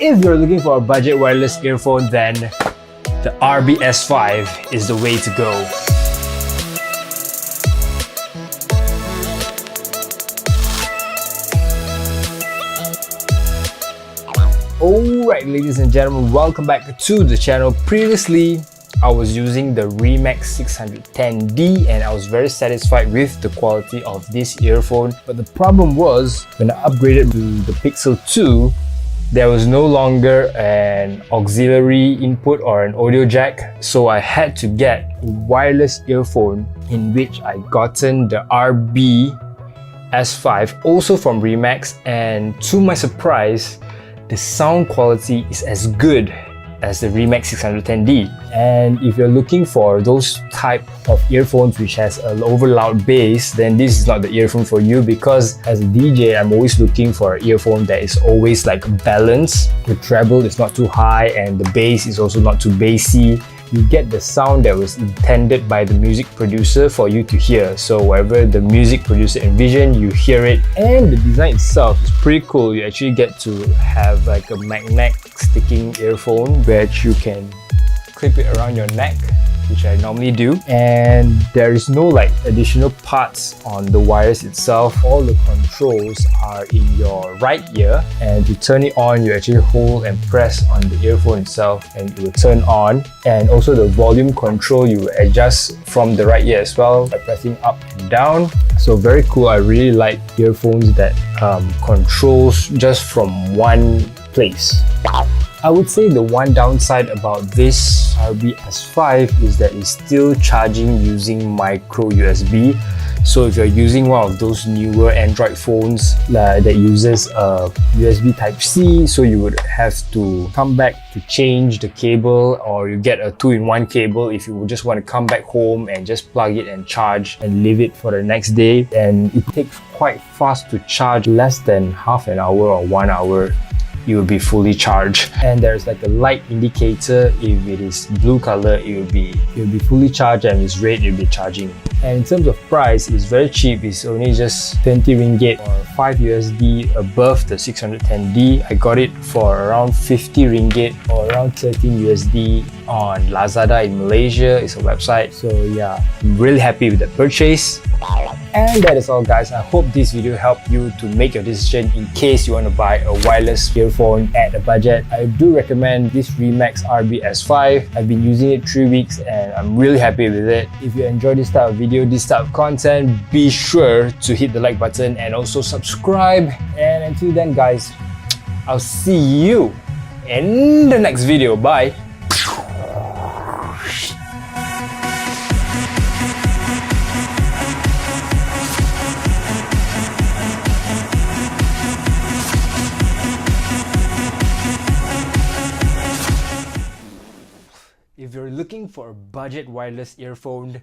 If you're looking for a budget wireless earphone, then the RB-S5 is the way to go. Alright, ladies and gentlemen, welcome back to the channel. Previously, I was using the Remax 610D and I was very satisfied with the quality of this earphone. But the problem was, when I upgraded to the Pixel 2, there was no longer an auxiliary input or an audio jack. So I had to get a wireless earphone in which I gotten the RB-S5, also from Remax, and to my surprise, the sound quality is as good as the Remax 610D. And if you're looking for those type of earphones which has an over loud bass, then this is not the earphone for you, because as a DJ, I'm always looking for an earphone that is always like balanced. The treble is not too high and the bass is also not too bassy. You get the sound that was intended by the music producer for you to hear. So whatever the music producer envisioned, you hear it. And the design itself is pretty cool. You actually get to have like a magnet sticking earphone which you can clip it around your neck, which I normally do. And there is no like additional parts on the wires itself. All the controls are in your right ear, and to turn it on, you actually hold and press on the earphone itself and it will turn on. And also the volume control, you will adjust from the right ear as well by pressing up and down. So very cool. I really like earphones that controls just from one place. I would say the one downside about this RB-S5 is that it's still charging using micro USB. So if you're using one of those newer Android phones that uses a USB Type-C, so you would have to come back to change the cable, or you get a 2-in-1 cable if you just want to come back home and just plug it and charge and leave it for the next day. And it takes quite fast to charge, less than half an hour or 1 hour. You will be fully charged. And there's like a light indicator. If it is blue color, it will be fully charged, and if it's red, it will be charging. And in terms of price, it's very cheap. It's only just 20 ringgit or 5 USD above the 610D. I got it for around 50 ringgit or around 13 USD on Lazada in Malaysia. It's a website. So yeah, I'm really happy with the purchase. And that is all, guys. I hope this video helped you to make your decision in case you want to buy a wireless earphone at a budget. I do recommend this Remax RB-S5. I've been using it 3 weeks and I'm really happy with it. If you enjoy this type of video, this type of content, be sure to hit the like button and also subscribe. And until then, guys, I'll see you in the next video. Bye. If you're looking for a budget wireless earphone,